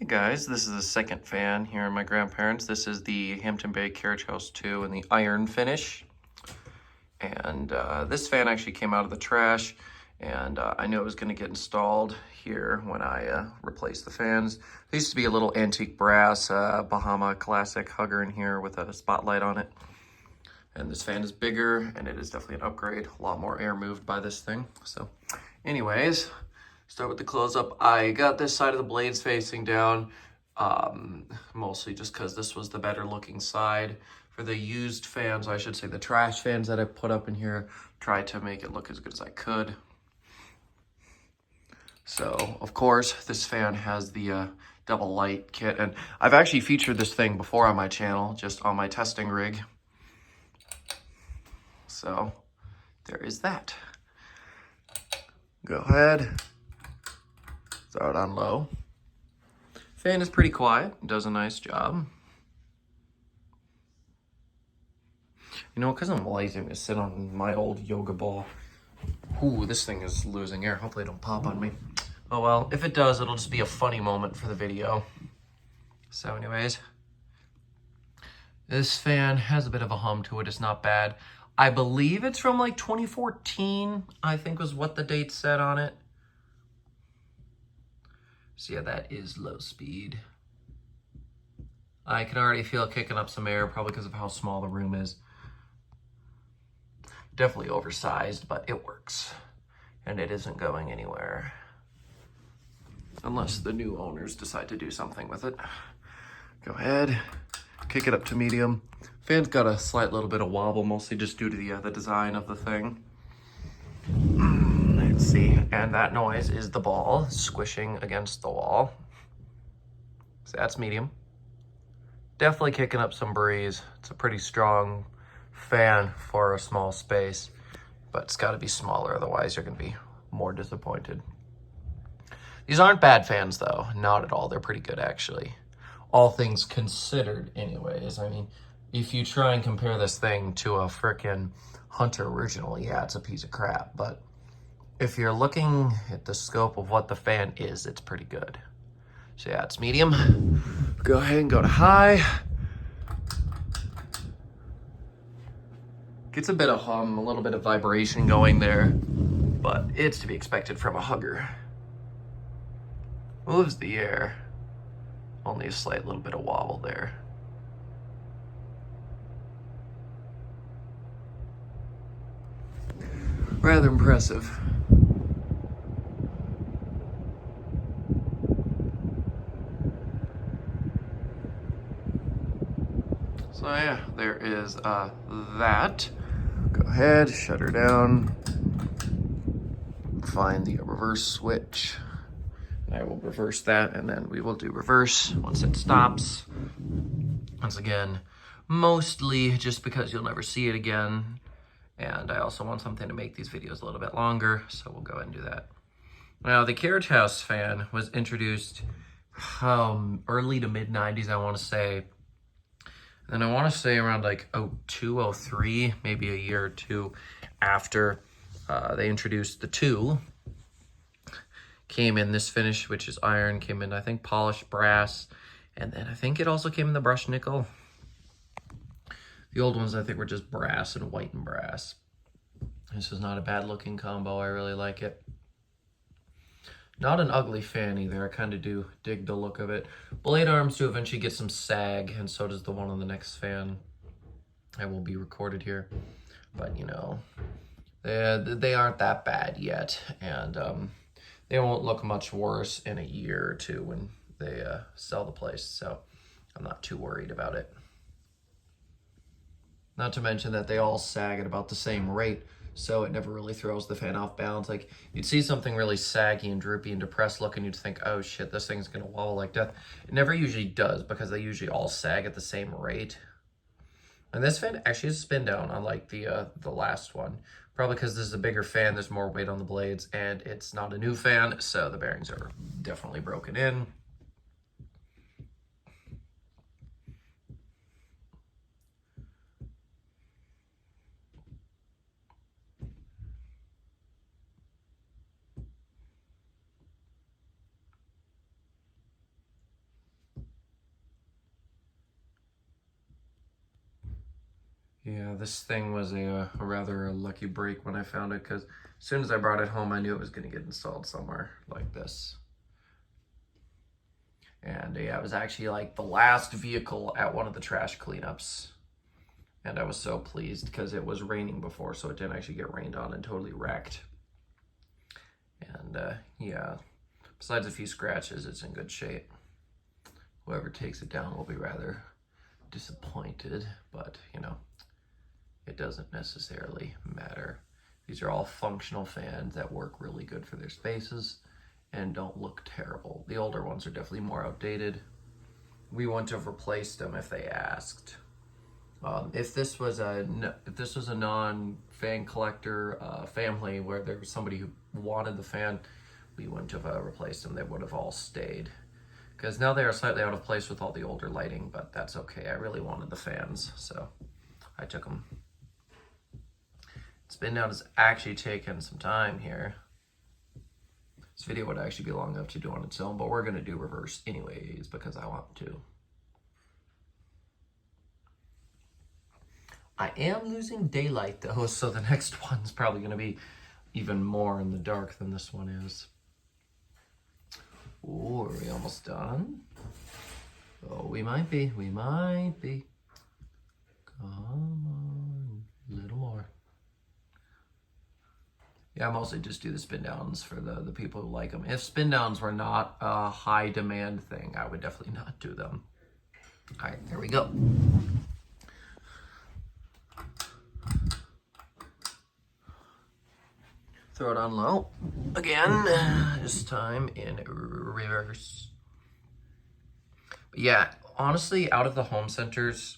Hey guys, this is the second fan here in my grandparents. This is the Hampton Bay Carriage House 2 in the iron finish. And this fan actually came out of the trash, and I knew it was going to get installed here when I replaced the fans. There used to be a little antique brass Bahama classic hugger in here with a spotlight on it. And this fan is bigger, and it is definitely an upgrade. A lot more air moved by this thing. So anyways, start with the close-up. I got this side of the blades facing down, mostly just because this was the better looking side. For the used fans, I should say the trash fans that I put up in here, tried to make it look as good as I could. So, of course, this fan has the double light kit, and I've actually featured this thing before on my channel, just on my testing rig. So, there is that. Go ahead, throw it on low. Fan is pretty quiet, does a nice job. You know, because I'm lazy, I'm going to sit on my old yoga ball. Ooh, this thing is losing air. Hopefully it don't pop on me. Oh well, if it does, it'll just be a funny moment for the video. So anyways, this fan has a bit of a hum to it. It's not bad. I believe it's from like 2014, I think was what the date said on it. So yeah, that is low speed. I can already feel it kicking up some air, probably because of how small the room is. Definitely oversized, but it works. And it isn't going anywhere. Unless the new owners decide to do something with it. Go ahead, kick it up to medium. Fan's got a slight little bit of wobble, mostly just due to the design of the thing. Let's see, and that noise is the ball squishing against the wall. So that's medium. Definitely kicking up some breeze. It's a pretty strong fan for a small space, but it's got to be smaller, otherwise you're going to be more disappointed. These aren't bad fans though, not at all. They're pretty good actually. All things considered anyways. I mean, if you try and compare this thing to a frickin' Hunter original, yeah, it's a piece of crap, but if you're looking at the scope of what the fan is, it's pretty good. So yeah, it's medium. Go ahead and go to high. Gets a bit of hum, a little bit of vibration going there, but it's to be expected from a hugger. Moves the air. Only a slight little bit of wobble there. Rather impressive. So yeah, there is that. Go ahead, shut her down. Find the reverse switch. I will reverse that, and then we will do reverse once it stops. Once again, mostly just because you'll never see it again. And I also want something to make these videos a little bit longer, so we'll go ahead and do that. Now, the Carriage House fan was introduced early to mid-90s, I want to say. And I want to say around like 02, 03, maybe a year or two after they introduced the 2. Came in this finish, which is iron, came in, I think, polished brass, and then I think it also came in the brushed nickel. The old ones, I think, were just brass and white and brass. This is not a bad looking combo. I really like it. Not an ugly fan either. I kind of do dig the look of it. Blade arms do eventually get some sag, and so does the one on the next fan. I will be recorded here. But, you know, they aren't that bad yet, and they won't look much worse in a year or two when they sell the place, so I'm not too worried about it. Not to mention that they all sag at about the same rate, so it never really throws the fan off balance. Like, you'd see something really saggy and droopy and depressed looking, you'd think, oh shit, this thing's gonna wobble like death. It never usually does, because they usually all sag at the same rate. And this fan actually has a spin down, unlike the last one. Probably because this is a bigger fan, there's more weight on the blades, and it's not a new fan, so the bearings are definitely broken in. Yeah, this thing was a rather lucky break when I found it, because as soon as I brought it home, I knew it was going to get installed somewhere like this. And yeah, it was actually like the last vehicle at one of the trash cleanups. And I was so pleased because it was raining before, so it didn't actually get rained on and totally wrecked. And yeah, besides a few scratches, it's in good shape. Whoever takes it down will be rather disappointed, but you know, it doesn't necessarily matter. These are all functional fans that work really good for their spaces and don't look terrible. The older ones are definitely more outdated. We wouldn't have replaced them if they asked. If this was a non-fan collector family where there was somebody who wanted the fan, we wouldn't have replaced them. They would have all stayed. Because now they are slightly out of place with all the older lighting, but that's okay. I really wanted the fans, so I took them. Spin down has actually taken some time here. This video would actually be long enough to do on its own, but we're going to do reverse anyways because I want to. I am losing daylight though, so the next one's probably going to be even more in the dark than this one is. Oh, are we almost done? Oh, we might be. We might be. Come on. A little more. Yeah, I mostly just do the spin downs for the people who like them. If spin downs were not a high demand thing, I would definitely not do them. All right, there we go. Throw it on low again, this time in reverse. But yeah, honestly, out of the home centers,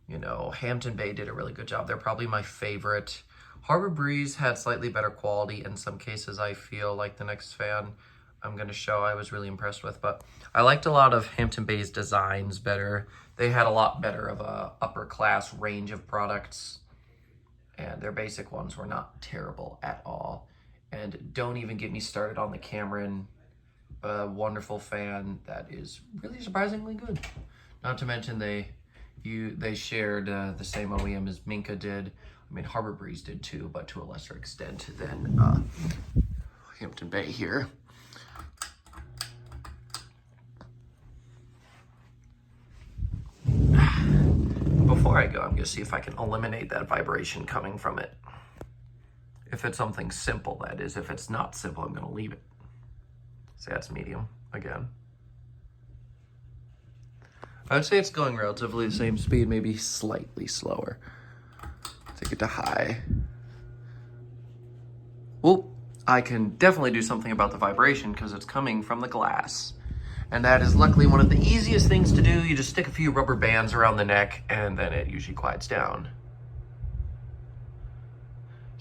you know, Hampton Bay did a really good job. They're probably my favorite. Harbor Breeze had slightly better quality in some cases. I feel like the next fan I'm going to show I was really impressed with, but I liked a lot of Hampton Bay's designs better. They had a lot better of a upper class range of products, and their basic ones were not terrible at all. And don't even get me started on the Cameron, wonderful fan that is really surprisingly good. Not to mention they shared the same OEM as Minka did. I mean, Harbor Breeze did too, but to a lesser extent than Hampton Bay here. Before I go, I'm gonna see if I can eliminate that vibration coming from it. If it's something simple, that is. If it's not simple, I'm gonna leave it. So that's medium again. I would say it's going relatively the same speed, maybe slightly slower. Take it to high. Well, I can definitely do something about the vibration because it's coming from the glass. And that is luckily one of the easiest things to do. You just stick a few rubber bands around the neck and then it usually quiets down.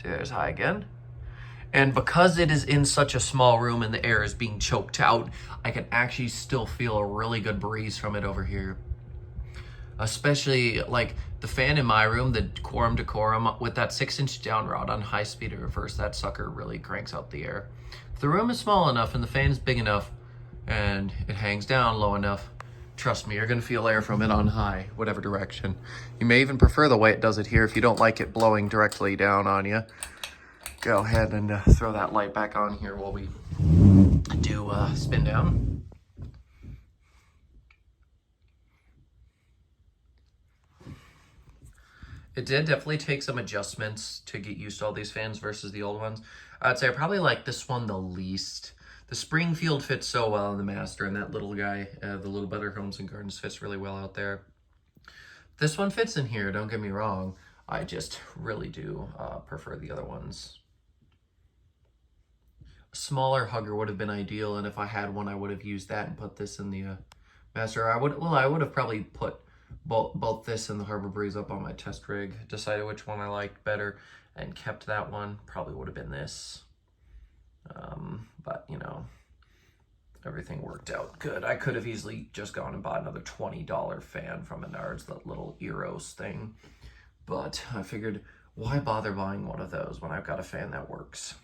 See, there's high again. And because it is in such a small room and the air is being choked out, I can actually still feel a really good breeze from it over here. Especially like the fan in my room, the Quorum Decorum, with that 6-inch down rod on high speed in reverse, that sucker really cranks out the air. If the room is small enough and the fan is big enough and it hangs down low enough, trust me, you're gonna feel air from it on high, whatever direction. You may even prefer the way it does it here if you don't like it blowing directly down on you. Go ahead and throw that light back on here while we do spin down. It did definitely take some adjustments to get used to all these fans versus the old ones. I'd say I probably like this one the least. The Springfield fits so well in the Master, and that little guy, the Little Better Homes and Gardens, fits really well out there. This one fits in here, don't get me wrong. I just really do prefer the other ones. A smaller hugger would have been ideal, and if I had one, I would have used that and put this in the Master. I would have probably put both this and the Harbor Breeze up on my test rig, decided which one I liked better, and kept that one. Probably would have been this. But, you know, everything worked out good. I could have easily just gone and bought another $20 fan from Menards, that little Eros thing. But I figured, why bother buying one of those when I've got a fan that works?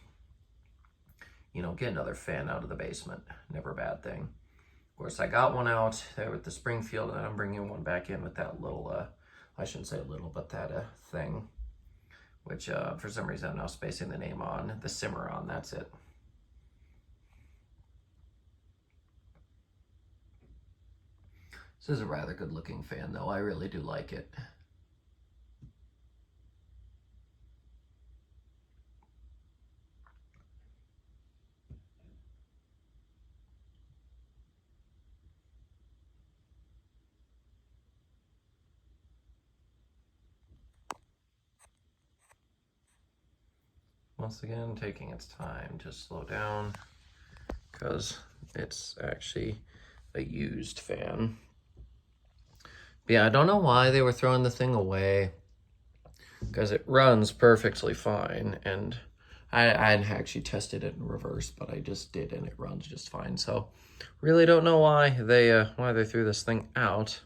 You know, get another fan out of the basement. Never a bad thing. Of course, I got one out there with the Springfield, and I'm bringing one back in with that little I shouldn't say a little, but that thing, which for some reason I'm now spacing the name on, the Cimarron, that's it. This is a rather good looking fan though, I really do like it. Once again, taking its time to slow down because it's actually a used fan. But yeah, I don't know why they were throwing the thing away because it runs perfectly fine, and I hadn't actually tested it in reverse, but I just did, and it runs just fine. So really don't know why they threw this thing out.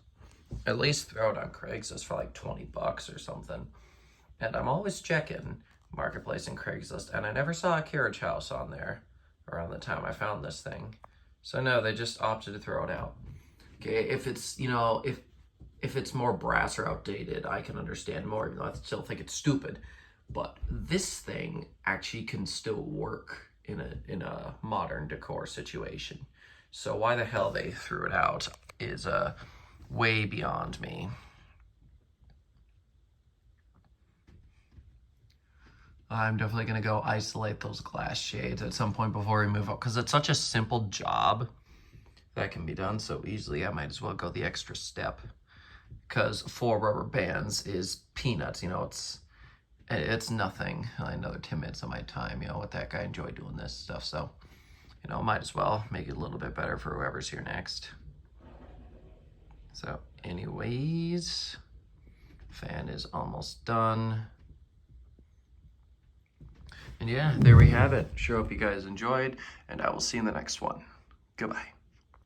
At least throw it on Craigslist for like 20 bucks or something. And I'm always checking Marketplace and Craigslist, and I never saw a Carriage house on there around the time I found this thing. So no, they just opted to throw it out. Okay, if it's, you know, if it's more brass or outdated, I can understand more, even though I still think it's stupid. But this thing actually can still work in a modern decor situation. So why the hell they threw it out is way beyond me. I'm definitely going to go isolate those glass shades at some point before we move out, because it's such a simple job that can be done so easily. I might as well go the extra step, because 4 rubber bands is peanuts. You know, it's nothing. Another 10 minutes of my time, you know, with that guy, enjoy doing this stuff. So, you know, might as well make it a little bit better for whoever's here next. So anyways, fan is almost done. And yeah, there we have it. Sure hope you guys enjoyed, and I will see you in the next one. Goodbye.